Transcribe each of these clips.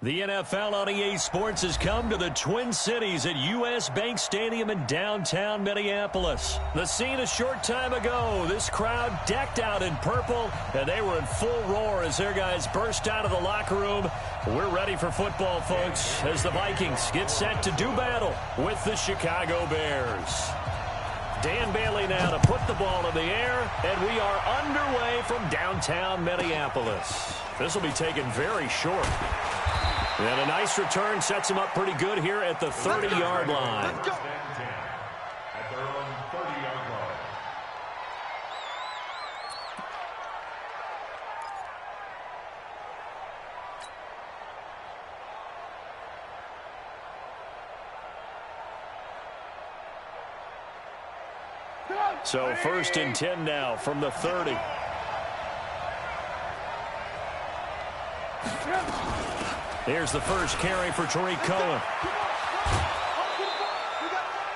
The NFL on EA Sports has come to the Twin Cities at US Bank Stadium in downtown Minneapolis. The scene a short time ago, this crowd decked out in purple, and they were in full roar as their guys burst out of the locker room. We're ready for football, folks, as the Vikings get set to do battle with the Chicago Bears. Dan Bailey now to put the ball in the air, and we are underway from downtown Minneapolis. This will be taken very short. And a nice return sets him up pretty good here at the 30-yard line. At their own 30-yard line. So 1st and 10 now from the 30. Here's the first carry for Tariq Cohen.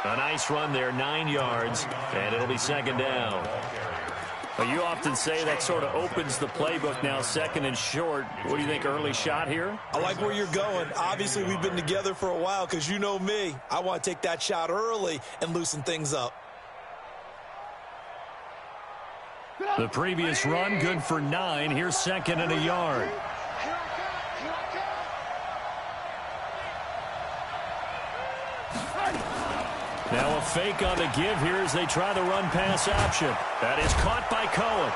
A nice run there, 9 yards, and it'll be 2nd down. Well, you often say that sort of opens the playbook now, 2nd and short. What do you think, early shot here? I like where you're going. Obviously, we've been together for a while because you know me. I want to take that shot early and loosen things up. The previous run, good for 9. Here's 2nd and a yard. Now a fake on the give here as they try the run-pass option. That is caught by Cohen.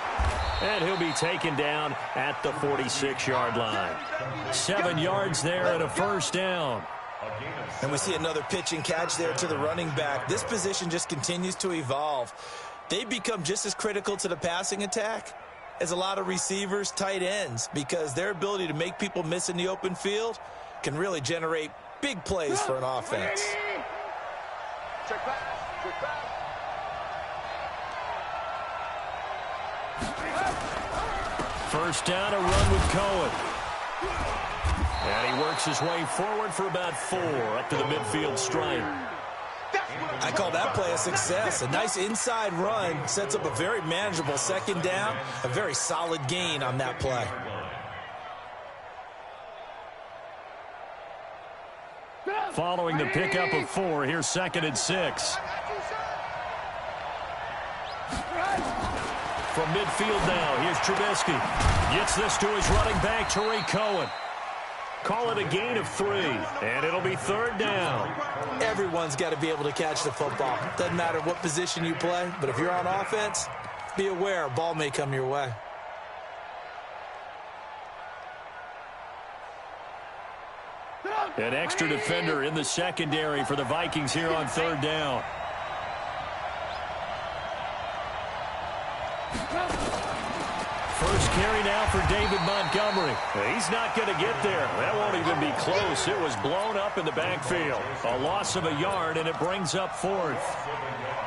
And he'll be taken down at the 46-yard line. 7 yards there and a 1st down. And we see another pitch and catch there to the running back. This position just continues to evolve. They become just as critical to the passing attack as a lot of receivers, tight ends, because their ability to make people miss in the open field can really generate big plays for an offense. Check back. Check back. First down, a run with Cohen. And he works his way forward for about 4 up to the midfield stripe. I call that play a success. A nice inside run sets up a very manageable 2nd down, a very solid gain on that play. Following the pickup of 4, here's 2nd and 6. From midfield now, here's Trubisky. Gets this to his running back, Tariq Cohen. Call it a gain of 3, and it'll be 3rd down. Everyone's got to be able to catch the football. Doesn't matter what position you play, but if you're on offense, be aware a ball may come your way. An extra defender in the secondary for the Vikings here on 3rd down. First carry now for David Montgomery. He's not going to get there. That won't even be close. It was blown up in the backfield. A loss of a yard, and it brings up 4th.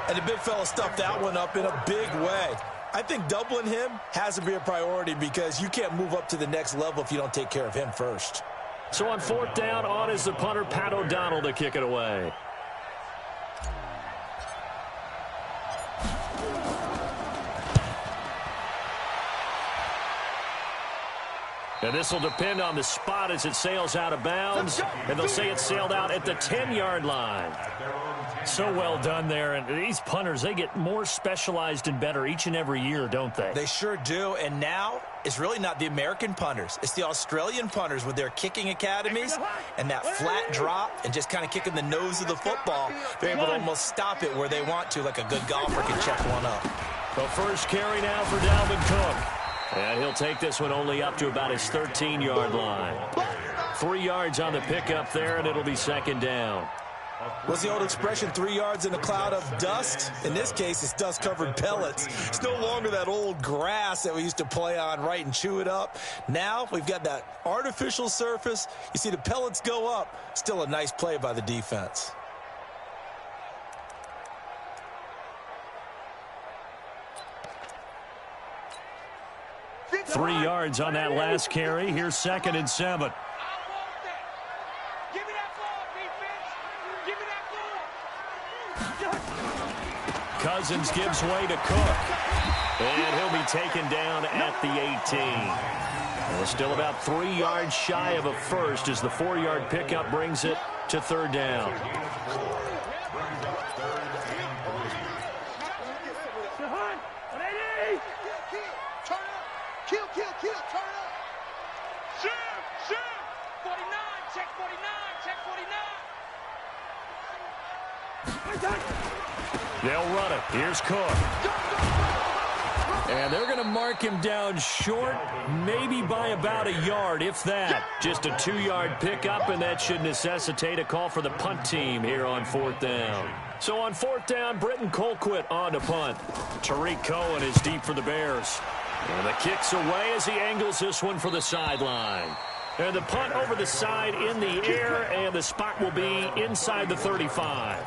And the big fella stuffed that one up in a big way. I think doubling him has to be a priority because you can't move up to the next level if you don't take care of him first. So on 4th down, on is the punter, Pat O'Donnell, to kick it away. And this will depend on the spot as it sails out of bounds. And they'll say it sailed out at the 10-yard line. So well done there. And these punters, they get more specialized and better each and every year, don't they? They sure do. And now it's really not the American punters. It's the Australian punters with their kicking academies and that flat drop and just kind of kicking the nose of the football. They're able to almost stop it where they want to, like a good golfer can check one up. The first carry now for Dalvin Cook. And he'll take this one only up to about his 13-yard line. 3 yards on the pickup there, and it'll be 2nd down. What's the old expression, 3 yards in a cloud of dust? In this case, it's dust-covered pellets. It's no longer that old grass that we used to play on, right, and chew it up. Now we've got that artificial surface. You see the pellets go up. Still a nice play by the defense. Three yards on that last carry. Here's 2nd and 7. Cousins gives way to Cook. And he'll be taken down at the 18. Well, still about 3 yards shy of a first as the 4-yard pickup brings it to third down. They'll run it. Here's Cook. And they're going to mark him down short, maybe by about a yard, if that. Just a 2-yard pickup, and that should necessitate a call for the punt team here on 4th down. So on 4th down, Britton Colquitt on to punt. Tariq Cohen is deep for the Bears. And the kick's away as he angles this one for the sideline. And the punt over the side in the air, and the spot will be inside the 35.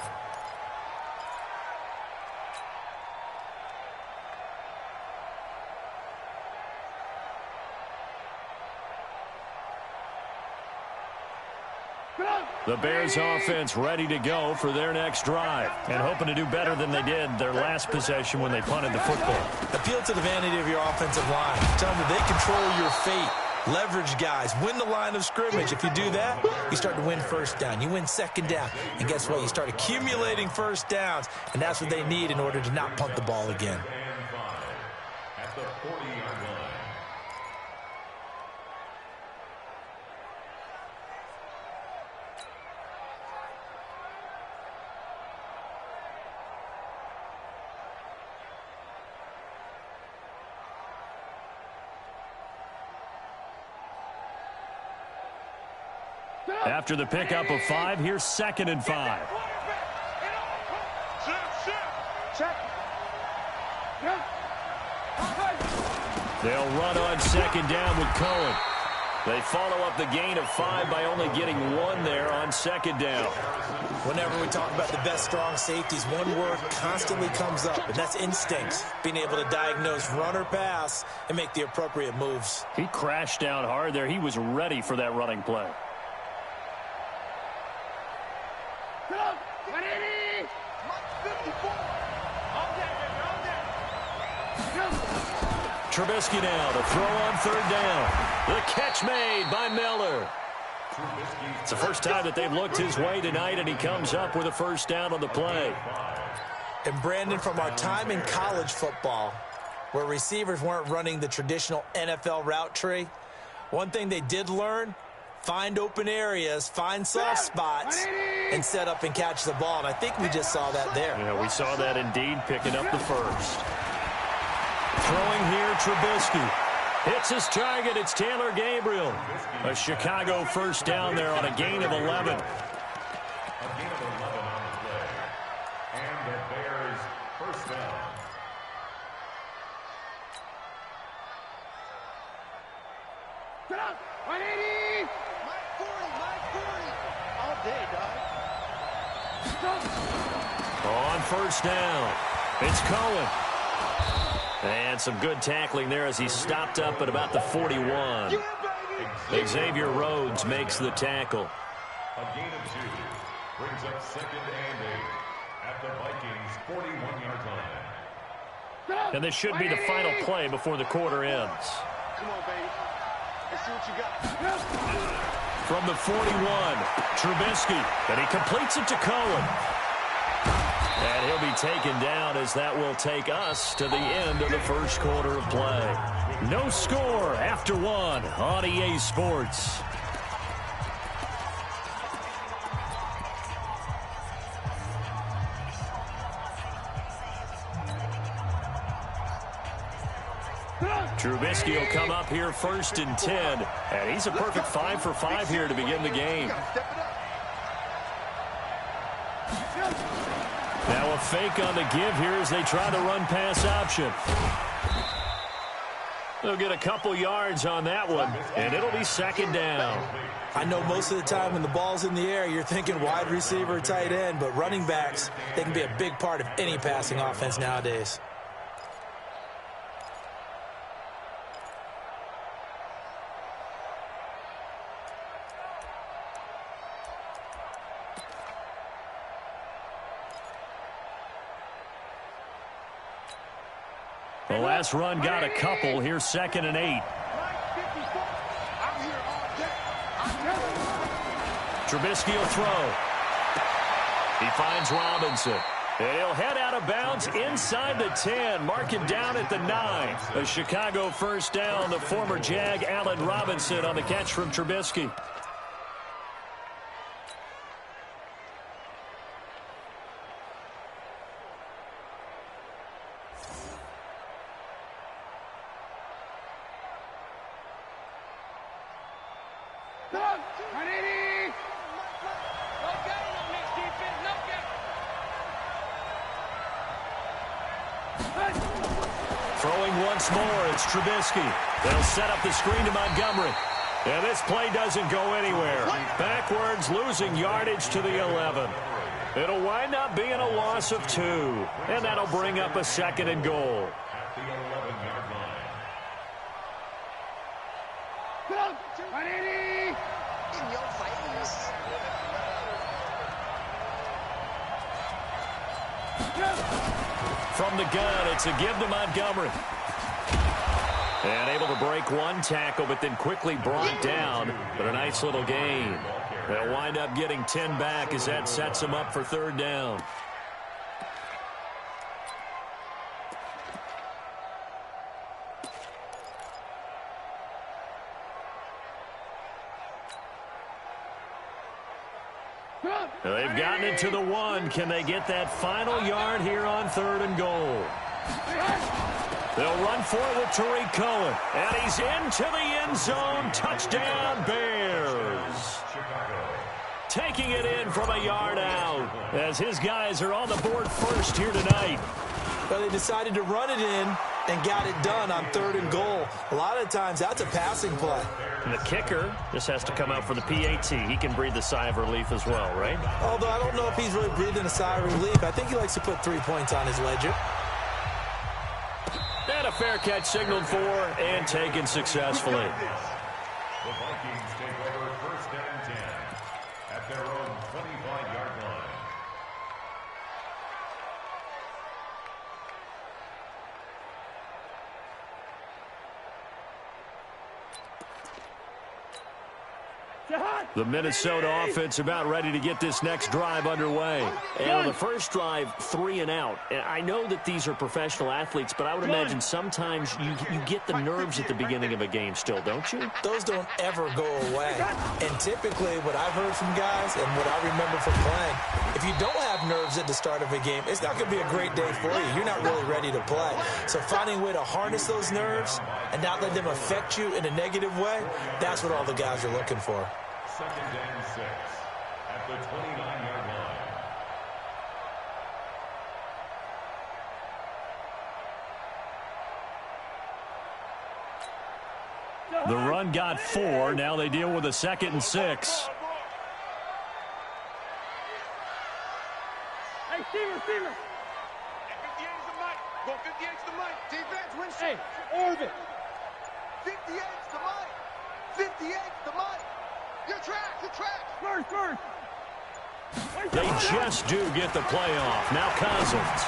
The Bears offense ready to go for their next drive and hoping to do better than they did their last possession when they punted the football. Appeal to the vanity of your offensive line. Tell them that they control your fate. Leverage guys. Win the line of scrimmage. If you do that, you start to win first down. You win second down. And guess what? You start accumulating first downs. And that's what they need in order to not punt the ball again. At the 40-yard line. After the pickup of 5, here's 2nd and 5. They'll run on 2nd down with Cohen. They follow up the gain of 5 by only getting 1 there on 2nd down. Whenever we talk about the best strong safeties, one word constantly comes up, and that's instinct. Being able to diagnose run or pass and make the appropriate moves. He crashed down hard there. He was ready for that running play. Trubisky now to throw on 3rd down. The catch made by Miller. It's the first time that they've looked his way tonight, and he comes up with a first down on the play. And Brandon, from our time in college football, where receivers weren't running the traditional NFL route tree, one thing they did learn, find open areas, find soft spots, and set up and catch the ball. And I think we just saw that there. Yeah, we saw that indeed, picking up the first. Throwing here, Trubisky. Hits his target. It's Taylor Gabriel. A Chicago first down there on a gain of 11. A gain of 11 on the play. And the Bears first down. Get up! 180! My 40! All day, dog. On first down, it's Cohen. And some good tackling there as he stopped up at about the 41. Xavier Rhodes makes the tackle. A gain of 2 brings up 2nd and 8 at the Vikings' 41-yard line. And this should be the final play before the quarter ends. Come on, baby. Let's see what you got. From the 41, Trubisky, and he completes it to Cohen. And he'll be taken down as that will take us to the end of the first quarter of play. No score after 1 on EA Sports. Trubisky will come up here 1st and 10. And he's a perfect 5 for 5 here to begin the game. Now a fake on the give here as they try the run-pass option. They'll get a couple yards on that one, and it'll be 2nd down. I know most of the time when the ball's in the air, you're thinking wide receiver, tight end, but running backs, they can be a big part of any passing offense nowadays. The last run got a couple. Here's 2nd and 8. Trubisky will throw. He finds Robinson. And he'll head out of bounds inside the 10. Mark him down at the 9. A Chicago first down. The former Jag, Allen Robinson, on the catch from Trubisky. Throwing once more, it's Trubisky. They'll set up the screen to Montgomery. And this play doesn't go anywhere. Backwards, losing yardage to the 11. It'll wind up being a loss of 2. And that'll bring up a 2nd and goal. At the 11-yard line. In your face. From the gun, it's a give to Montgomery. And able to break one tackle, but then quickly brought down. But a nice little gain. They'll wind up getting 10 back as that sets them up for 3rd down. They've gotten it to the 1. Can they get that final yard here on 3rd and goal? They'll run for it with Tariq Cohen. And he's into the end zone. Touchdown, Bears. Taking it in from a yard out as his guys are on the board first here tonight. Well, they decided to run it in and got it done on 3rd and goal. A lot of times, that's a passing play. And the kicker just has to come out for the PAT. He can breathe the sigh of relief as well, right? Although I don't know if he's really breathing a sigh of relief. I think he likes to put 3 points on his ledger. And a fair catch signaled for and taken successfully. The Vikings take over 1st and 10 at their own 25-yard line. The Minnesota offense about ready to get this next drive underway. And on the first drive, 3 and out. And I know that these are professional athletes, but I would imagine sometimes you get the nerves at the beginning of a game still, don't you? Those don't ever go away. And typically, what I've heard from guys and what I remember from playing, if you don't have nerves at the start of a game, it's not going to be a great day for you. You're not really ready to play. So finding a way to harness those nerves and not let them affect you in a negative way, that's what all the guys are looking for. 2nd and 6 at the 29-yard line. The run got 4. Now they deal with a 2nd and 6. Hey, receiver. 58 is the mic. Go 58 is the mic. Defense, win. Hey, orbit. 58 is the mic. 58 is the mic. Your track. First. They just do get the play off. Now Cousins.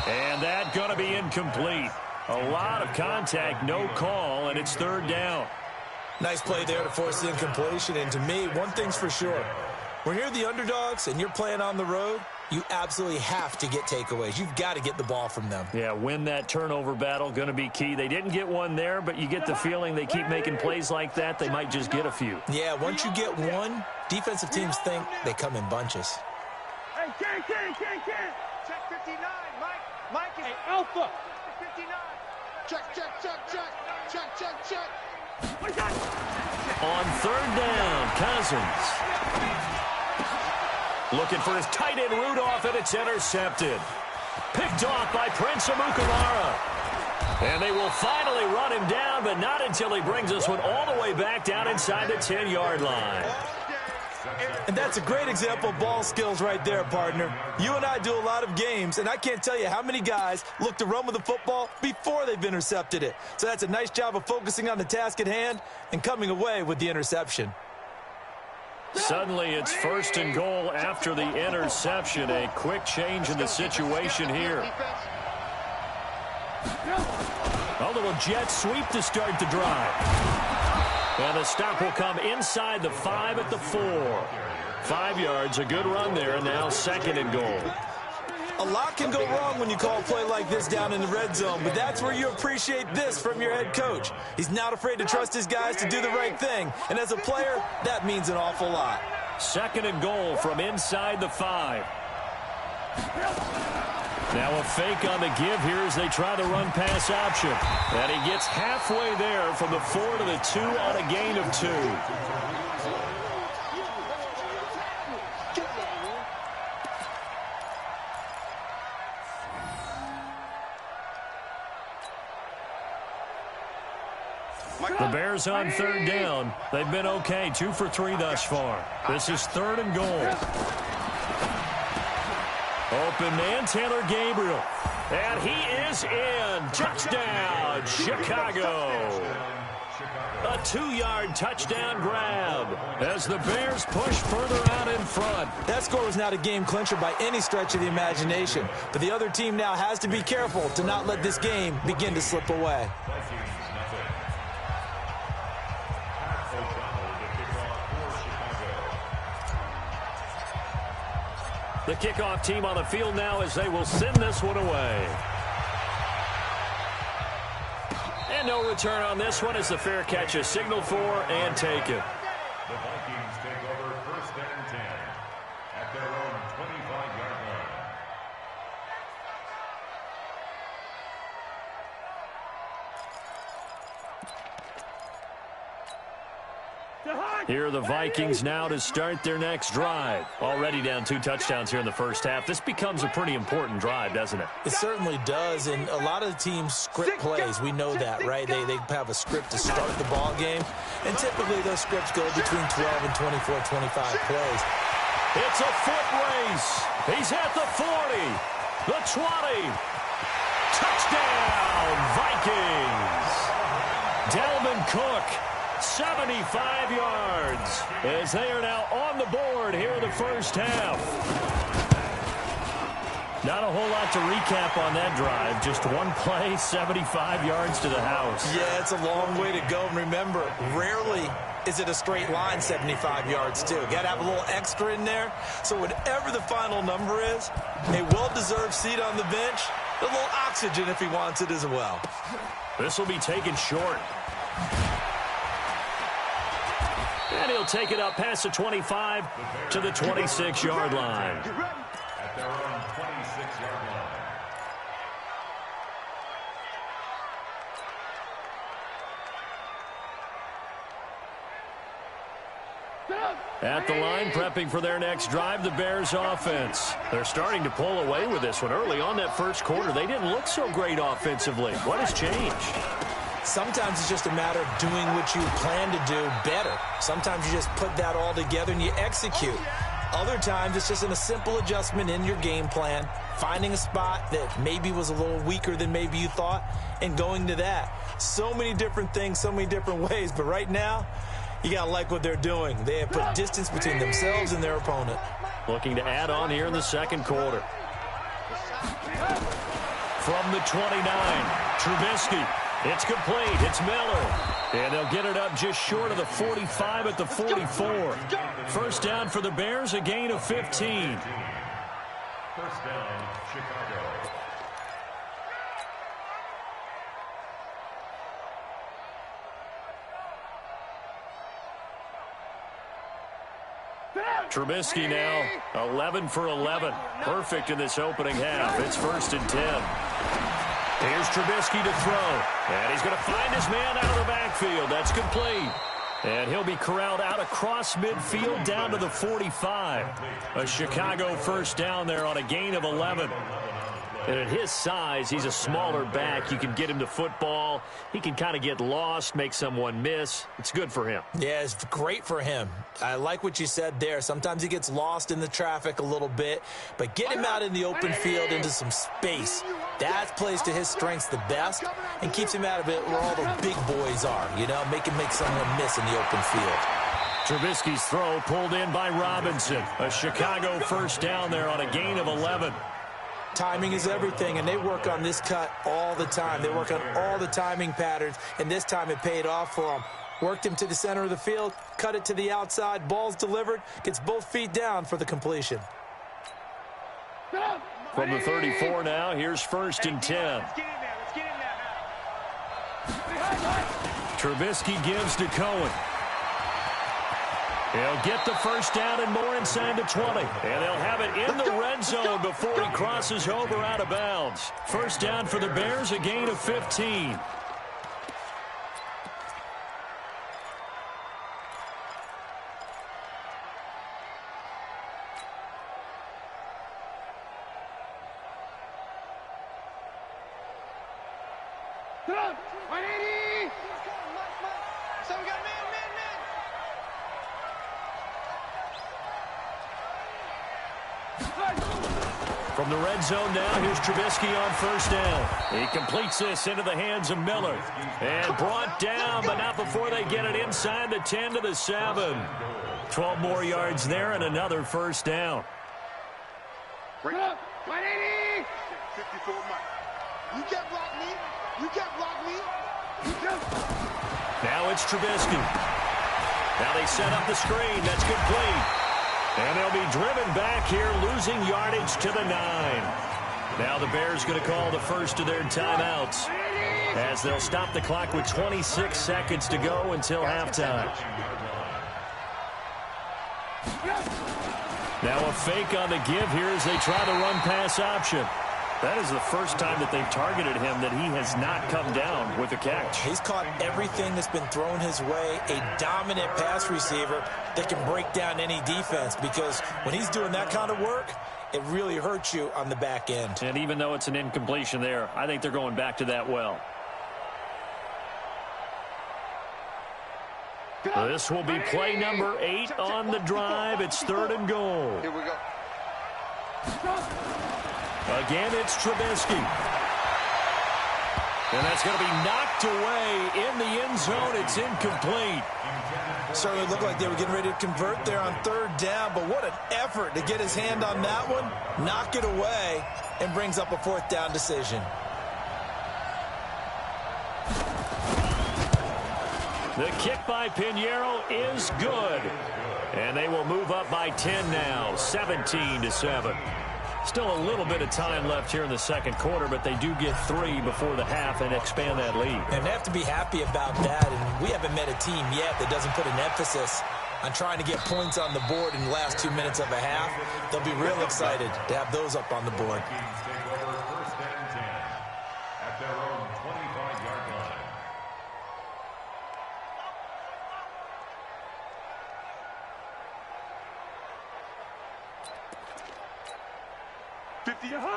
And that going to be incomplete. A lot of contact, no call, and it's 3rd down. Nice play there to force the incompletion. And to me, one thing's for sure. When you're the underdogs and you're playing on the road, you absolutely have to get takeaways. You've got to get the ball from them. Yeah, win that turnover battle, going to be key. They didn't get one there, but you get the feeling they keep making plays like that, they might just get a few. Yeah, once you get one, defensive teams think they come in bunches. Hey, Ken. Check 59, Mike. Hey, Alpha. 59. Check. On 3rd down, Cousins. Looking for his tight end Rudolph, and it's intercepted. Picked off by Prince Amukamara. And they will finally run him down, but not until he brings us one all the way back down inside the 10-yard line. And that's a great example of ball skills right there, partner. You and I do a lot of games, and I can't tell you how many guys look to run with the football before they've intercepted it. So that's a nice job of focusing on the task at hand and coming away with the interception. Suddenly it's 1st and goal after the interception. A quick change in the situation here. A little jet sweep to start the drive. And the stop will come inside the 5 at the 4. 5 yards, a good run there, and now 2nd and goal. A lot can go wrong when you call a play like this down in the red zone, but that's where you appreciate this from your head coach. He's not afraid to trust his guys to do the right thing, and as a player, that means an awful lot. 2nd and goal from inside the 5. Now a fake on the give here as they try the run-pass option. And he gets halfway there from the 4 to the 2 on a gain of 2. The Bears on 3rd down. They've been okay, 2 for 3 thus far. This is 3rd and goal. Open man, Taylor Gabriel. And he is in. Touchdown, Chicago. A 2-yard touchdown grab as the Bears push further out in front. That score was not a game clincher by any stretch of the imagination, but the other team now has to be careful to not let this game begin to slip away. The kickoff team on the field now as they will send this one away. And no return on this one as the fair catch is signaled for and taken. The Vikings take over 1st and 10 at their own 25-yard line. Here are the Vikings now to start their next drive. Already down 2 touchdowns here in the first half. This becomes a pretty important drive, doesn't it? It certainly does, and a lot of the teams script plays. We know that, right? They have a script to start the ball game, and typically those scripts go between 12 and 24, 25 plays. It's a foot race. He's at the 40, the 20. Touchdown, Vikings. Dalvin Cook. 75 yards as they are now on the board here in the first half. Not a whole lot to recap on that drive. Just one play, 75 yards to the house. Yeah, it's a long way to go. And remember, rarely is it a straight line 75 yards, too. Got to have a little extra in there. So whatever the final number is, a well-deserved seat on the bench, a little oxygen if he wants it as well. This will be taken short. And he'll take it up past the 25 to the 26-yard line. At their own 26-yard line. At the line, prepping for their next drive, the Bears offense. They're starting to pull away with this one. Early on that first quarter, they didn't look so great offensively. What has changed? Sometimes it's just a matter of doing what you plan to do better. Sometimes you just put that all together and you execute. Other times it's just a simple adjustment in your game plan, finding a spot that maybe was a little weaker than maybe you thought, and going to that. So many different things, so many different ways, but right now, you got to like what they're doing. They have put distance between themselves and their opponent. Looking to add on here in the second quarter. From the 29, Trubisky. It's complete. It's Miller. And they'll get it up just short of the 45 at the 44. First down for the Bears, a gain of 15. First down, Chicago. Trubisky now 11 for 11. Perfect in this opening half. It's 1st and 10. Here's Trubisky to throw. And he's going to find his man out of the backfield. That's complete. And he'll be corralled out across midfield down to the 45. A Chicago first down there on a gain of 11. And at his size, he's a smaller back. You can get him to football. He can kind of get lost, make someone miss. It's good for him. Yeah, it's great for him. I like what you said there. Sometimes he gets lost in the traffic a little bit, but get him out in the open field into some space. That plays to his strengths the best and keeps him out of it where all the big boys are, you know, make someone miss in the open field. Trubisky's throw pulled in by Robinson. A Chicago first down there on a gain of 11. Timing is everything, and they work on this cut all the time. They work on all the timing patterns, and this time it paid off for them. Worked him to the center of the field, cut it to the outside, ball's delivered, gets both feet down for the completion. From the 34 now, here's 1st and 10. Let's get in there. Let's get in there now. Trubisky gives to Cohen. He'll get the first down and more inside the 20. And they'll have it in the red zone before he crosses over out of bounds. First down for the Bears, a gain of 15. From the red zone now, here's Trubisky on first down. He completes this into the hands of Miller. And brought down, but not before they get it inside the 10 to the 7. 12 more yards there and another first down. You can't block me. You can't block me. Now it's Trubisky. Now they set up the screen. That's complete. And they'll be driven back here, losing yardage to the 9. Now the Bears going to call the first of their timeouts as they'll stop the clock with 26 seconds to go until halftime. Now a fake on the give here as they try the run-pass option. That is the first time that they've targeted him that he has not come down with a catch. He's caught everything that's been thrown his way, a dominant pass receiver that can break down any defense, because when he's doing that kind of work, it really hurts you on the back end. And even though it's an incompletion there, I think they're going back to that well. This will be play number 8 on the drive. It's 3rd and goal. Here we go. Again, it's Trubisky. And that's going to be knocked away in the end zone. It's incomplete. Certainly looked like they were getting ready to convert there on 3rd down, but what an effort to get his hand on that one, knock it away, and brings up a 4th down decision. The kick by Pinheiro is good. And they will move up by 10 now, 17-7. Still a little bit of time left here in the second quarter, but they do get 3 before the half and expand that lead. And they have to be happy about that, and we haven't met a team yet that doesn't put an emphasis on trying to get points on the board in the last 2 minutes of a half. They'll be real excited to have those up on the board. At their own 25-yard line.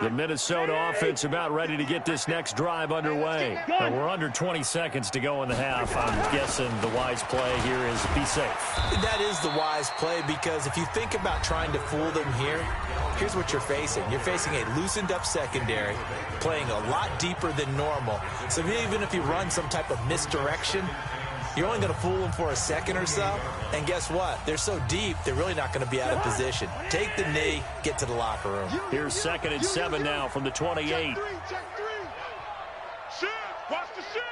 The Minnesota offense about ready to get this next drive underway. Now we're under 20 seconds to go in the half. I'm guessing the wise play here is be safe. That is the wise play, because if you think about trying to fool them here, here's what you're facing. You're facing a loosened up secondary, playing a lot deeper than normal. So even if you run some type of misdirection, you're only going to fool them for a second or so. And guess what? They're so deep, they're really not going to be out of position. Take the knee, get to the locker room. Here's 2nd and 7 now from the 28. Check 3. Shift. Watch the shift.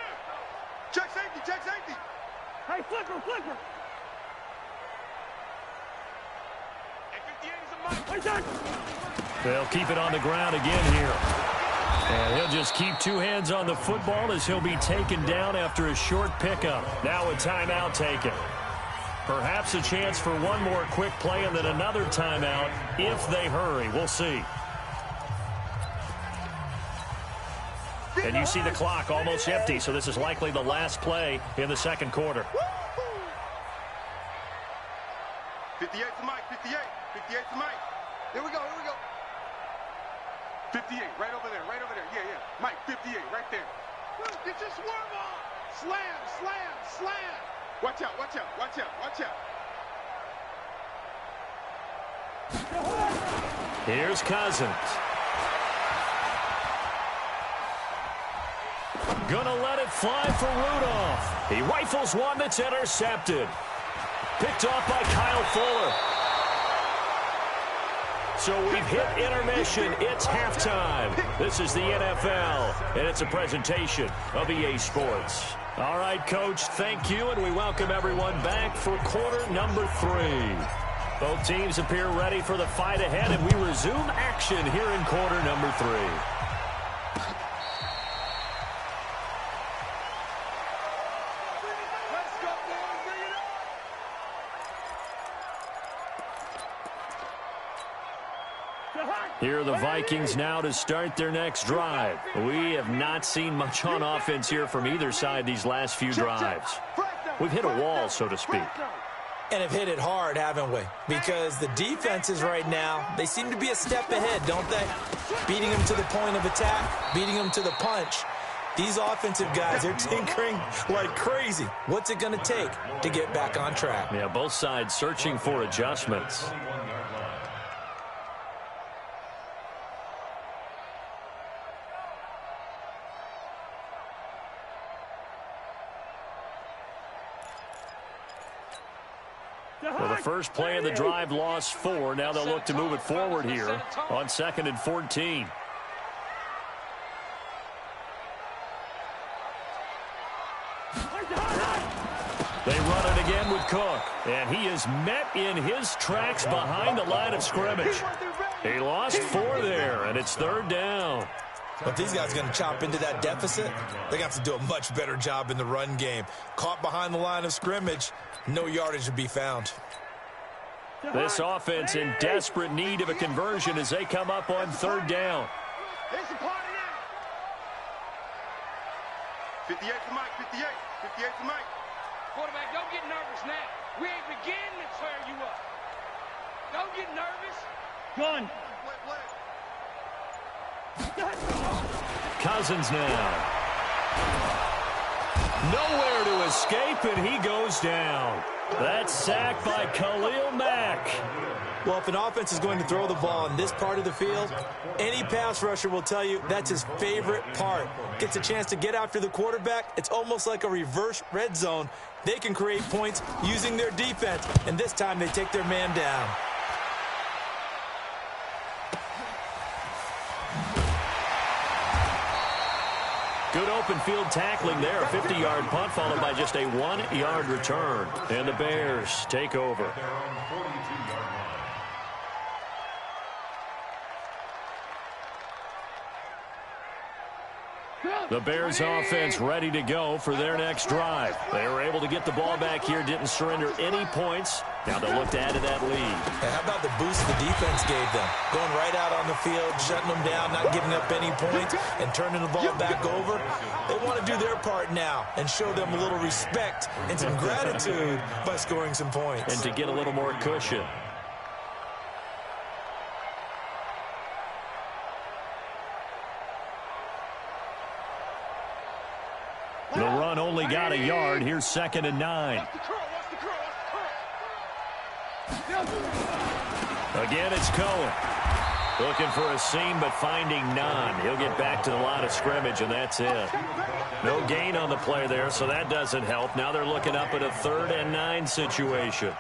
Check safety. Check safety. Hey, flicker. Hey, 58 is a mic. They'll keep it on the ground again here. And he'll just keep 2 hands on the football as he'll be taken down after a short pickup. Now a timeout taken. Perhaps a chance for one more quick play and then another timeout if they hurry. We'll see. And you see the clock almost empty, so this is likely the last play in the second quarter. 58 to Mike. 58 to Mike. Here we go. 58, right over there. Yeah. Mike, 58, right there. Get your swerve on. Slam. Watch out. Here's Cousins. Gonna let it fly for Rudolph. He rifles one that's intercepted. Picked off by Kyle Fuller. So we've hit intermission. It's halftime. This is the NFL, and it's a presentation of EA Sports. All right, Coach, thank you, and we welcome everyone back for quarter number 3. Both teams appear ready for the fight ahead, and we resume action here in quarter number 3. Here are the Vikings now to start their next drive. We have not seen much on offense here from either side these last few drives. We've hit a wall, so to speak. And have hit it hard, haven't we? Because the defenses right now, they seem to be a step ahead, don't they? Beating them to the point of attack, beating them to the punch. These offensive guys, they're tinkering like crazy. What's it going to take to get back on track? Yeah, both sides searching for adjustments. Well, the first play of the drive lost 4. Now they'll look to move it forward here on 2nd and 14. They run it again with Cook, and he is met in his tracks behind the line of scrimmage. He lost 4 there, and it's 3rd down. But these guys are going to chop into that deficit. They're going to have to do a much better job in the run game. Caught behind the line of scrimmage, no yardage to be found. This offense in desperate need of a conversion as they come up on 3rd down. It's a party now. 58 to Mike, 58. 58 to Mike. Quarterback, don't get nervous now. We ain't beginning to tear you up. Don't get nervous. Gun. Cousins now. Nowhere to escape, and he goes down. That's sacked by Khalil Mack. Well, if an offense is going to throw the ball in this part of the field, any pass rusher will tell you that's his favorite part. Gets a chance to get after the quarterback. It's almost like a reverse red zone. They can create points using their defense, and this time they take their man down. Good open field tackling there. A 50-yard punt followed by just a 1-yard return. And the Bears take over. The Bears offense ready to go for their next drive. They were able to get the ball back here, didn't surrender any points. Now they'll look to add to that lead. And how about the boost the defense gave them? Going right out on the field, shutting them down, not giving up any points, and turning the ball back over. They want to do their part now and show them a little respect and some gratitude by scoring some points. And to get a little more cushion. The run only got a yard. Here's 2nd and 9. Again, it's Cohen. Looking for a seam, but finding none. He'll get back to the line of scrimmage, and that's it. No gain on the play there, so that doesn't help. Now they're looking up at a 3rd and 9 situation.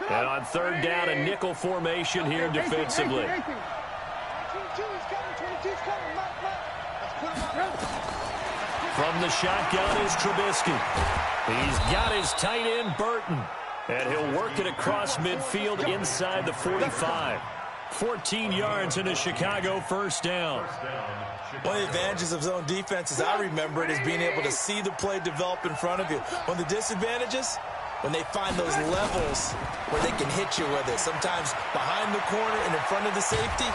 And on 3rd down, a nickel formation here defensively. From the shotgun is Trubisky. He's got his tight end, Burton. And he'll work it across midfield inside the 45. 14 yards in a Chicago 1st down. One of the advantages of zone defense, as I remember it, is being able to see the play develop in front of you. One of the disadvantages, when they find those levels where they can hit you with it, sometimes behind the corner and in front of the safety,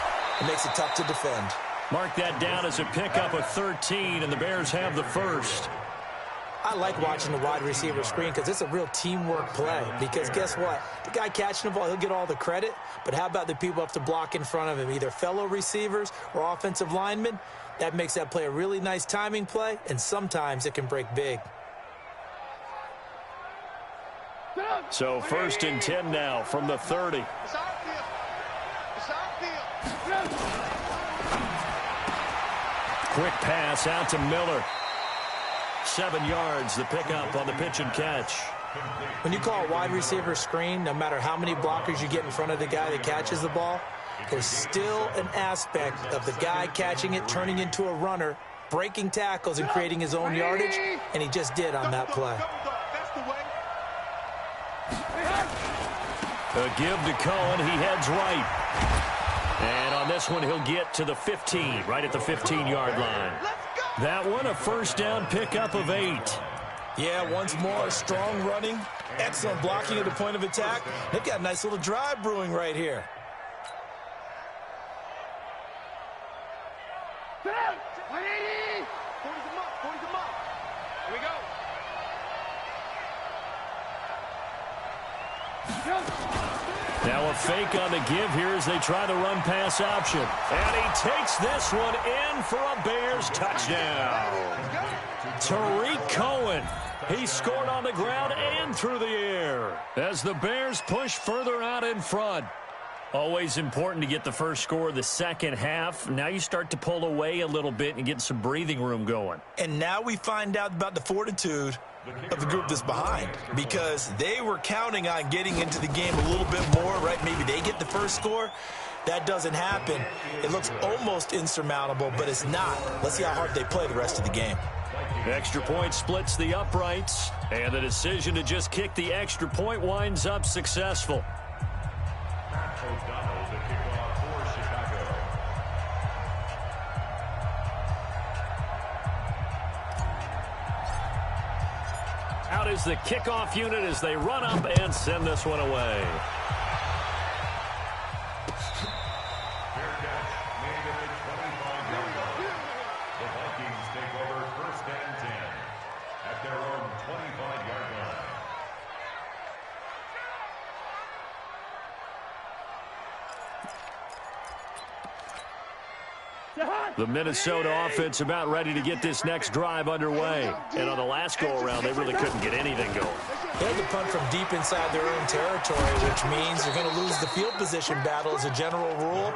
it makes it tough to defend. Mark that down as a pickup of 13, and the Bears have the first. I like watching the wide receiver screen because it's a real teamwork play. Because guess what? The guy catching the ball, he'll get all the credit. But how about the people up to block in front of him, either fellow receivers or offensive linemen? That makes that play a really nice timing play, and sometimes it can break big. So 1st and 10 now from the 30. It's our field. It's our field. Quick pass out to Miller. 7 yards, the pickup on the pitch and catch. When you call a wide receiver screen, no matter how many blockers you get in front of the guy that catches the ball, there's still an aspect of the guy catching it, turning into a runner, breaking tackles and creating his own yardage, and he just did on that play. That's the way. A give to Cohen. He heads right. And on this one, he'll get to the 15, right at the 15-yard line. That one, a first down pickup of 8. Yeah, once more, strong running, excellent blocking at the point of attack. They've got a nice little drive brewing right here. Here we go. Now a fake on the give here as they try the run-pass option. And he takes this one in for a Bears touchdown. Tariq Cohen. He scored on the ground and through the air as the Bears push further out in front. Always important to get the first score of the second half. Now you start to pull away a little bit and get some breathing room going. And now we find out about the fortitude of the group that's behind, because they were counting on getting into the game a little bit more, right? Maybe they get the first score. That doesn't happen. It looks almost insurmountable, but it's not. Let's see how hard they play the rest of the game. Extra point splits the uprights, and the decision to just kick the extra point winds up successful. O'Donnell to kick off for Chicago. Out is the kickoff unit as they run up and send this one away. Fair catch made at the 25-yard line. The Vikings take over first and 10 at their own 25-yard line. The Minnesota offense about ready to get this next drive underway. And on the last go-around, they really couldn't get anything going. They had to punt from deep inside their own territory, which means they're going to lose the field position battle as a general rule.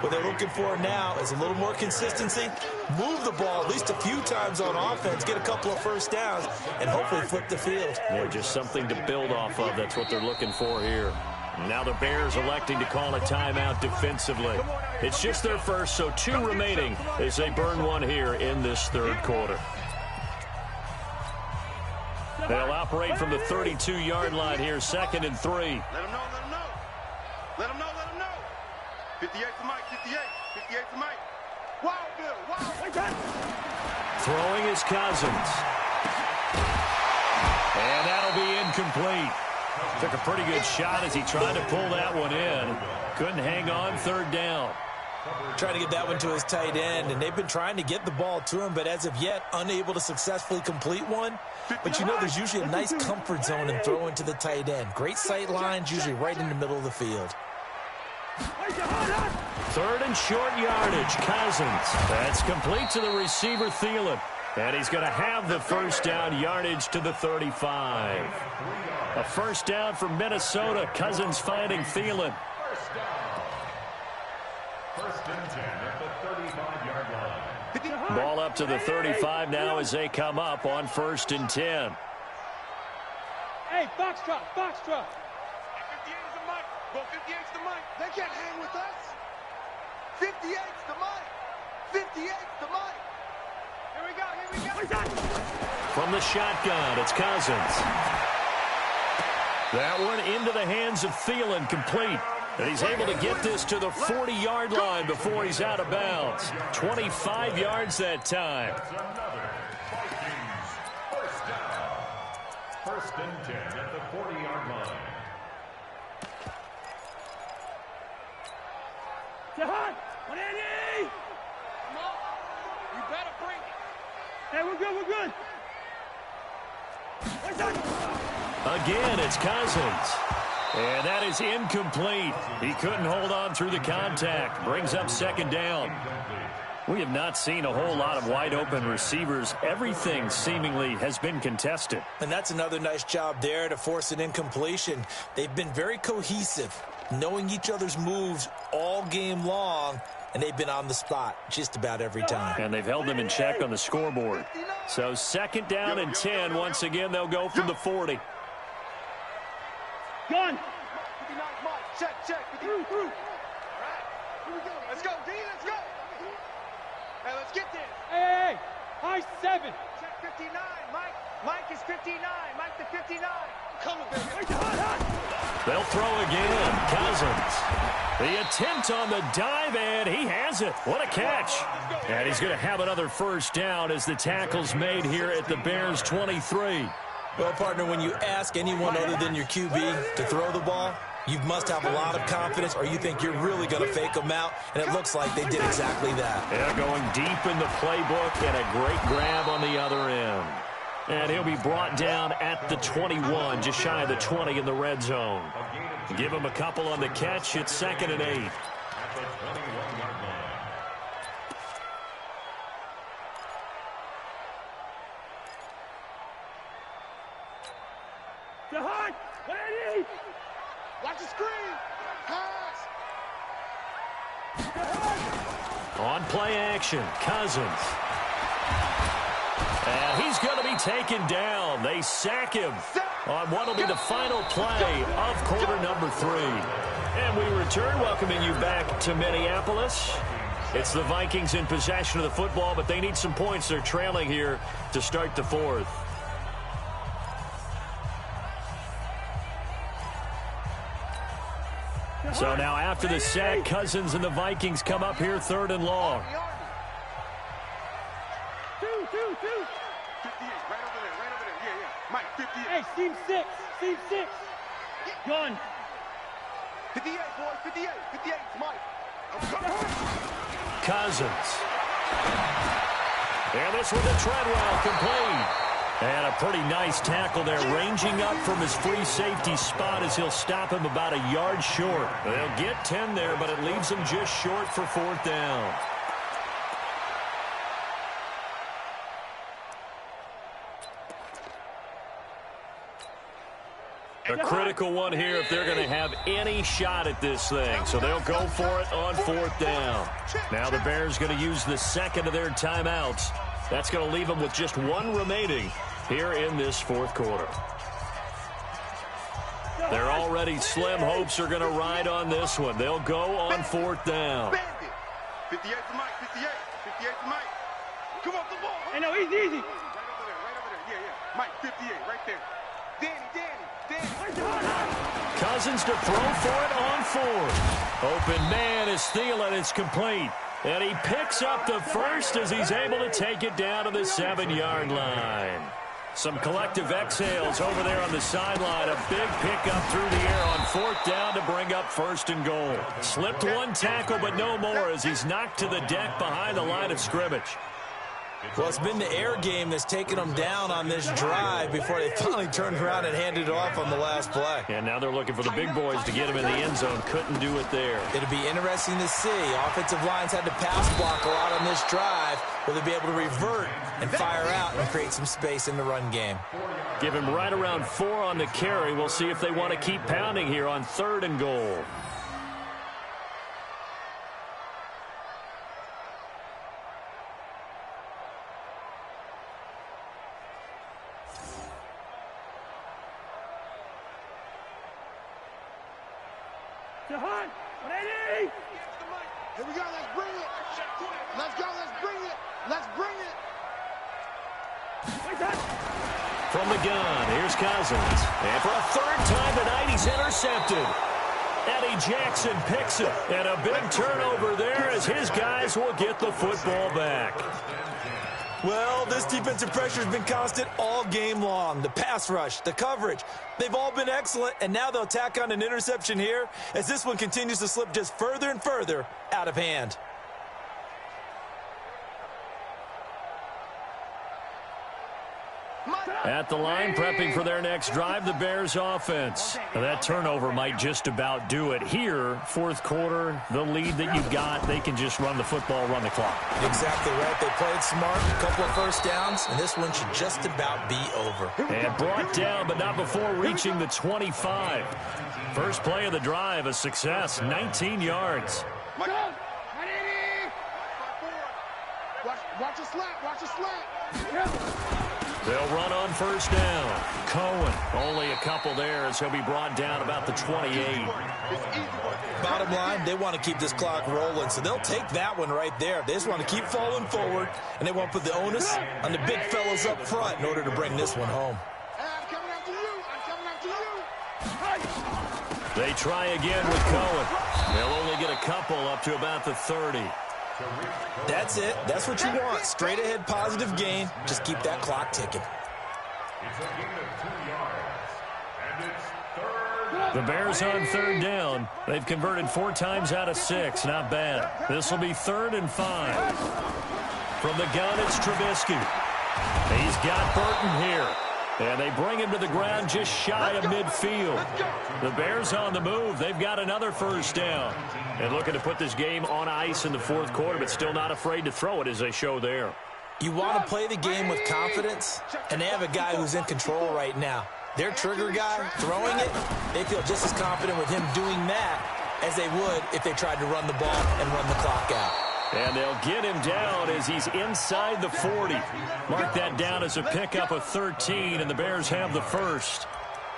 What they're looking for now is a little more consistency, move the ball at least a few times on offense, get a couple of first downs, and hopefully flip the field. Yeah, just something to build off of. That's what they're looking for here. Now the Bears electing to call a timeout defensively. It's just their first, so 2 remaining as they burn one here in this third quarter. They'll operate from the 32-yard line here, 2nd and 3. Let him know, let him know. Let him know, let him know. 58 for Mike, 58. 58 for Mike. Wow, Bill, wow. Throwing is Cousins. And that'll be incomplete. Took a pretty good shot as he tried to pull that one in. Couldn't hang on, 3rd down. Trying to get that one to his tight end, and they've been trying to get the ball to him, but as of yet, unable to successfully complete one. But you know, there's usually a nice comfort zone in throwing to the tight end. Great sight lines, usually right in the middle of the field. 3rd and short yardage, Cousins. That's complete to the receiver, Thielen. And he's going to have the first down yardage to the 35. A first down for Minnesota. Cousins finding Thielen. First and 10 at the 35-yard line. Ball up to the 35 now as they come up on 1st and 10. Hey, Foxtrot, Foxtrot. 58's the Mike. Go 58's the Mike. They can't hang with us. 58's the Mike. 58's the Mike. Here we go, here we go. From the shotgun, it's Cousins. That one into the hands of Thielen, complete. And he's able to get this to the 40-yard line before he's out of bounds. 25 yards that time. That's another Vikings first down. First and 10 at the 40-yard line. Jahan, 180. Come on. You better bring it. Hey, we're good, we're good. Again, it's Cousins. And that is incomplete. He couldn't hold on through the contact. Brings up 2nd down. We have not seen a whole lot of wide-open receivers. Everything seemingly has been contested. And that's another nice job there to force an incompletion. They've been very cohesive, knowing each other's moves all game long, and they've been on the spot just about every time. And they've held them in check on the scoreboard. So 2nd down and 10. Once again, they'll go from the 40. Gun. 59's Mike. Check, check. Through. All right. Let's go, D, let's go. Hey, let's get this. Hey, high 7. Check 59, Mike. Mike is 59. Mike the 59. Coming, baby. They'll throw again. Cousins. The attempt on the dive, and he has it. What a catch. And he's going to have another first down as the tackle's made here at the Bears' 23. Well, partner, when you ask anyone other than your QB to throw the ball, you must have a lot of confidence, or you think you're really going to fake them out, and it looks like they did exactly that. Yeah, going deep in the playbook, and a great grab on the other end. And he'll be brought down at the 21, just shy of the 20 in the red zone. Give him a couple on the catch. It's 2nd and 8. At the 21-yard line. Watch the screen. Pass. On play action, Cousins. And he's going to be taken down. They sack him on what will be the final play of quarter number 3. And we return, welcoming you back to Minneapolis. It's the Vikings in possession of the football, but they need some points. They're trailing here to start the 4th. So now after the sack, Cousins and the Vikings come up here 3rd and long. 58, right over there. Yeah. Mike, 58. Hey, seam 6. Seam 6. Gun. 58, boys, 58. 58, Mike. Cousins. And this one to Treadwell, complete. And a pretty nice tackle there, ranging up from his free safety spot as he'll stop him about a yard short. They'll get 10 there, but it leaves them just short for 4th down. A critical one here if they're going to have any shot at this thing. So they'll go for it on 4th down. Now the Bears going to use the 2nd of their timeouts. That's going to leave them with just 1 remaining here in this 4th quarter. Their already slim hopes are going to ride on this one. They'll go on 4th down. 58 to Mike, 58. 58 to Mike. Come off the ball. Hey, no, easy. Right over there. Yeah. Mike, 58, right there. Danny. Cousins to throw for it on 4th. Open man is Thielen. It's complete. And he picks up the first as he's able to take it down to the 7-yard line. Some collective exhales over there on the sideline. A big pickup through the air on 4th down to bring up 1st and goal. Slipped one tackle, but no more as he's knocked to the deck behind the line of scrimmage. Well, it's been the air game that's taken them down on this drive before they finally turned around and handed it off on the last play. And now they're looking for the big boys to get him in the end zone. Couldn't do it there. It'll be interesting to see. Offensive lines had to pass block a lot on this drive. Will they be able to revert and fire out and create some space in the run game? Give him right around 4 on the carry. We'll see if they want to keep pounding here on 3rd and goal. Here we go, let's bring it. Let's go, let's bring it. Let's bring it. From the gun, here's Cousins. And for a 3rd time tonight, he's intercepted. Eddie Jackson picks it. And a big turnover there as his guys will get the football back. Well, this defensive pressure has been constant all game long. The pass rush, the coverage, they've all been excellent, and now they'll tack on an interception here as this one continues to slip just further and further out of hand. At the line, prepping for their next drive, the Bears offense. Now, that turnover might just about do it here. 4th quarter, the lead that you've got, they can just run the football, run the clock. Exactly right. They played smart, a couple of first downs, and this one should just about be over. And brought down, but not before reaching the 25. First play of the drive, a success, 19 yards. Watch a slap, watch a slap. They'll run on first down. Cohen, only a couple there as he'll be brought down about the 28. Bottom line, they want to keep this clock rolling, so they'll take that one right there. They just want to keep falling forward, and they want to put the onus on the big fellas up front in order to bring this one home. I'm coming after you. I'm coming after you. They try again with Cohen. They'll only get a couple up to about the 30. That's it. That's what you want. Straight ahead, positive gain. Just keep that clock ticking. It's a gain of 2 yards. And it's third. The Bears on third down. They've converted 4 times out of 6. Not bad. This will be 3rd and 5. From the gun, it's Trubisky. He's got Burton here. And they bring him to the ground just shy of midfield. The Bears on the move. They've got another first down. And looking to put this game on ice in the 4th quarter, but still not afraid to throw it as they show there. You want to play the game with confidence, and they have a guy who's in control right now. Their trigger guy, throwing it, they feel just as confident with him doing that as they would if they tried to run the ball and run the clock out. And they'll get him down as he's inside the 40. Mark that down as a pickup of 13, and the Bears have the first.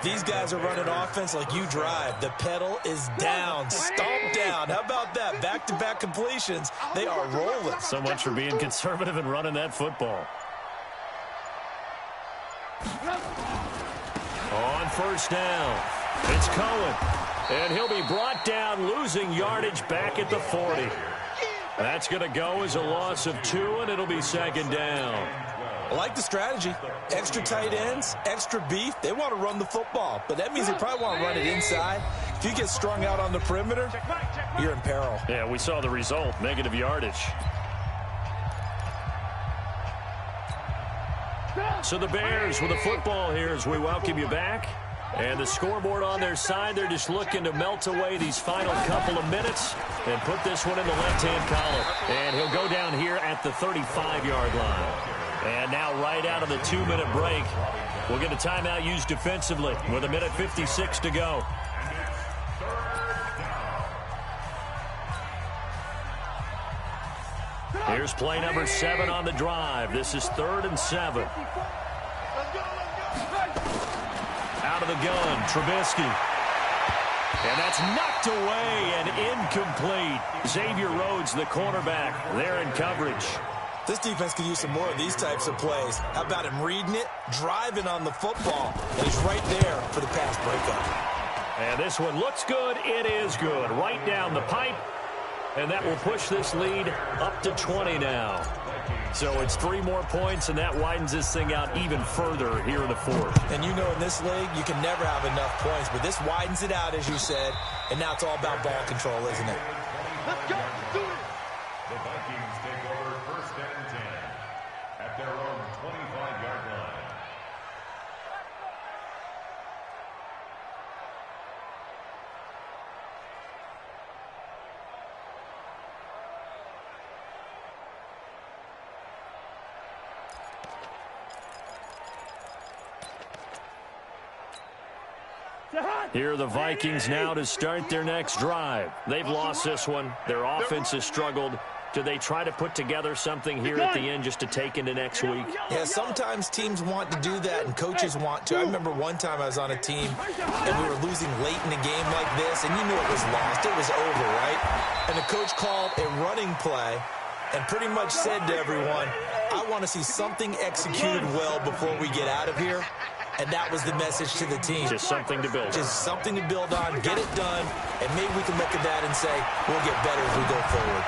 These guys are running offense like you drive. The pedal is down, stomp down. How about that? Back-to-back completions. They are rolling. So much for being conservative and running that football. On first down, it's Cohen. And he'll be brought down, losing yardage back at the 40. That's going to go as a loss of 2, and it'll be 2nd down. I like the strategy. Extra tight ends, extra beef. They want to run the football, but that means they probably want to run it inside. If you get strung out on the perimeter, you're in peril. Yeah, we saw the result, negative yardage. So the Bears with the football here as we welcome you back. And the scoreboard on their side, they're just looking to melt away these final couple of minutes and put this one in the left-hand column. And he'll go down here at the 35-yard line. And now right out of the 2-minute break, we'll get a timeout used defensively with 1:56 to go. Here's play number 7 on the drive. This is 3rd and 7. Out of the gun, Trubisky. And that's knocked away and incomplete. Xavier Rhodes, the cornerback, there in coverage. This defense could use some more of these types of plays. How about him reading it, driving on the football, and he's right there for the pass breakup. And this one looks good. It is good. Right down the pipe. And that will push this lead up to 20 now. So it's 3 more points, and that widens this thing out even further here in the 4th. And you know in this league, you can never have enough points, but this widens it out, as you said, and now it's all about ball control, isn't it? Let's go. Do it. The Vikings take over 1st and 10 at their own 25-yard line. Here are the Vikings now to start their next drive. They've lost this one. Their offense has struggled. Do they try to put together something here at the end just to take into next week? Yeah, sometimes teams want to do that and coaches want to. I remember one time I was on a team and we were losing late in a game like this, and you knew it was lost. It was over, right? And the coach called a running play and pretty much said to everyone, I want to see something executed well before we get out of here. And that was the message to the team. Just something to build on. Just something to build on, get it done, and maybe we can look at that and say, we'll get better as we go forward.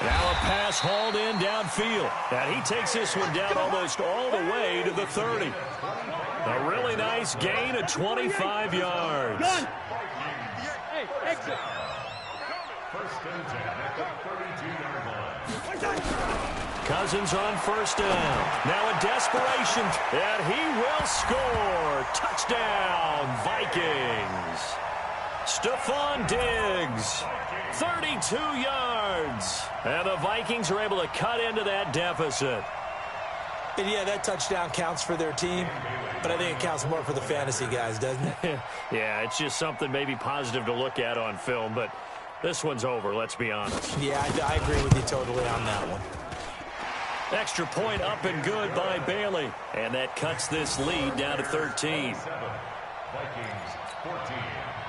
Now a pass hauled in downfield. And he takes this one down almost all the way to the 30. A really nice gain of 25 yards. Hey, exit. 1st and 10 at the 32-yard line. Cousins on first down. Now in desperation, and he will score. Touchdown, Vikings. Stephon Diggs, 32 yards. And the Vikings are able to cut into that deficit. And yeah, that touchdown counts for their team, but I think it counts more for the fantasy guys, doesn't it? Yeah, it's just something maybe positive to look at on film, but this one's over, let's be honest. Yeah, I agree with you totally on that one. Extra point up and good by Bailey. And that cuts this lead down to 13. Vikings 14.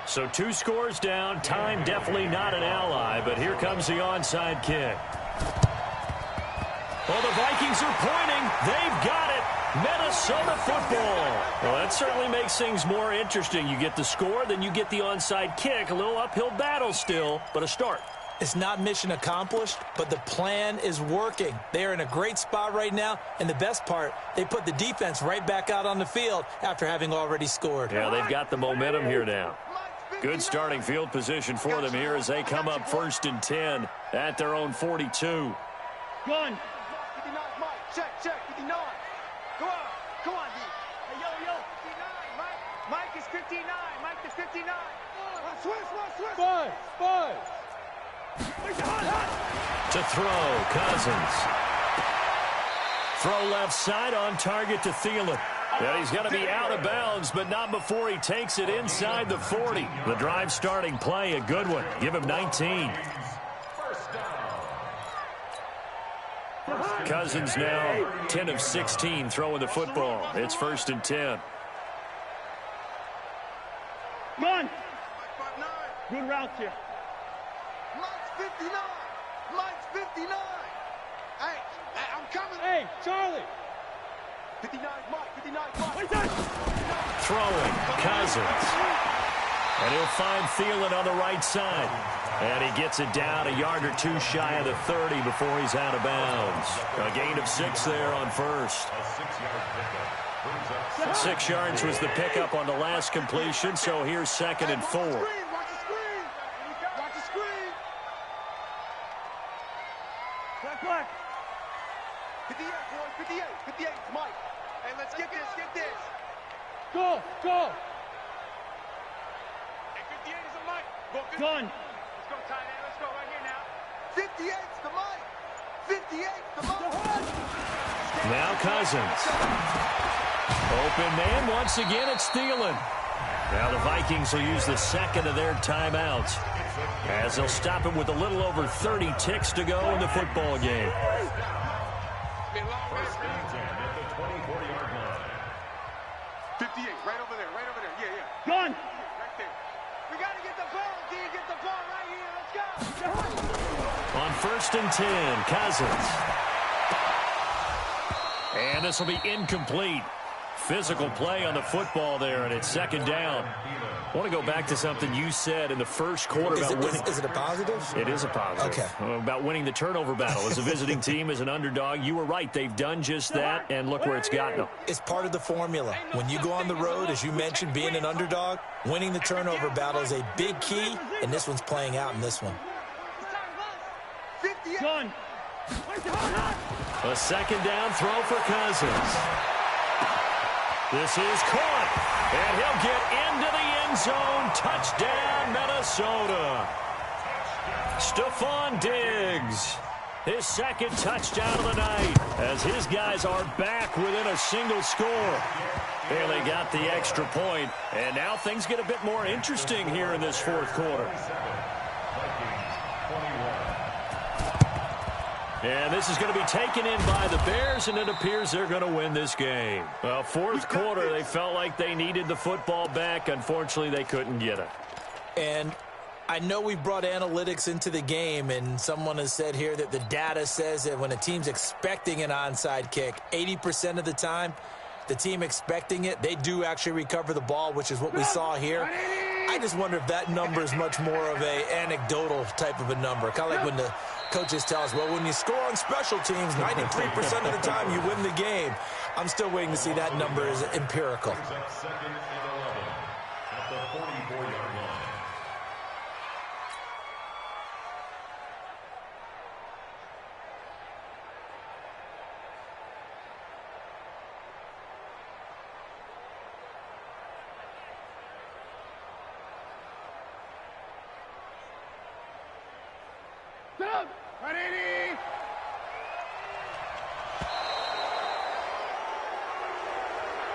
So 2 scores down. Time definitely not an ally, but here comes the onside kick. Well, the Vikings are pointing. They've got it. Minnesota football. Well, that certainly makes things more interesting. You get the score, then you get the onside kick. A little uphill battle still, but a start. It's not mission accomplished, but the plan is working. They are in a great spot right now, and the best part, they put the defense right back out on the field after having already scored. Yeah, they've got the momentum here now. Good starting field position for them here as they come up 1st and 10 at their own 42. Gun. 59, Mike. Check. 59. Go on. Come on, D. Hey, yo. 59, Mike. Mike is 59. Mike is 59. Switch. Five. To throw, Cousins. Throw left side on target to Thielen. And he's going to be out of bounds, but not before he takes it inside the 40. The drive starting play, a good one. Give him 19. Cousins now 10 of 16 throwing the football. It's 1st and 10. Come on. Good routes here. Mike's 59. Mike's 59. Hey, I'm coming. Hey, Charlie. 59, Mike. 59, Mike. Throwing, Cousins. And he'll find Thielen on the right side. And he gets it down a yard or 2 shy of the 30 before he's out of bounds. A gain of 6 there on first. A 6-yard pickup. 6 yards was the pickup on the last completion, so here's 2nd and 4. Watch the screen. Watch the screen. Black. 58, boys. 58, Mike. Hey, let's get this. Go. Hey, 58 is a Mike. Booker. Gun. Let's go, tight end. Let's go right here now. 58's the Mike. 58's the Mike. Now Cousins. Open man. Once again, it's Thielen. Now the Vikings will use the 2nd of their timeouts as they'll stop him with a little over 30 ticks to go in the football game. First and 10 at the 24-yard line. 58, right over there. Yeah. Gun. Right there. We got to get the ball, D. Get the ball right here. Let's go. On 1st and 10, Cousins. And this will be incomplete. Physical play on the football there, and it's 2nd down. I want to go back to something you said in the first quarter about winning. Is it a positive? It is a positive. Okay. About winning the turnover battle. As a visiting team, as an underdog, you were right. They've done just that, and look where it's gotten them. It's part of the formula. When you go on the road, as you mentioned, being an underdog, winning the turnover battle is a big key, and this one's playing out in this one. Gun. A 2nd down throw for Cousins. This is caught, and he'll get into the end zone. Touchdown, Minnesota. Stephon Diggs, his 2nd touchdown of the night, as his guys are back within a single score. Bailey got the extra point, and now things get a bit more interesting here in this 4th quarter. And this is going to be taken in by the Bears, and it appears they're going to win this game. Well, 4th quarter, they felt like they needed the football back. Unfortunately, they couldn't get it. And I know we brought analytics into the game, and someone has said here that the data says that when a team's expecting an onside kick, 80% of the time, the team expecting it, they do actually recover the ball, which is what we saw here. I just wonder if that number is much more of a anecdotal type of a number. Kind of like when the coaches tell us, well, when you score on special teams, 93% of the time you win the game. I'm still waiting to see that number is empirical. 2nd and 11 at the 44-yard line.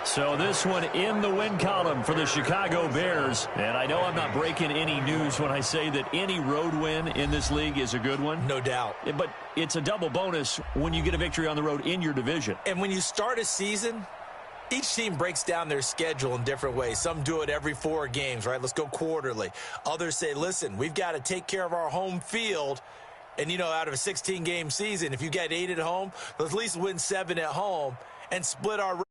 So this one in the win column for the Chicago Bears. And I know I'm not breaking any news when I say that any road win in this league is a good one. No doubt. But it's a double bonus when you get a victory on the road in your division. And when you start a season, each team breaks down their schedule in different ways. Some do it every 4 games, right? Let's go quarterly. Others say, listen, we've got to take care of our home field. And, out of a 16-game season, if you get 8 at home, let's at least win 7 at home and split our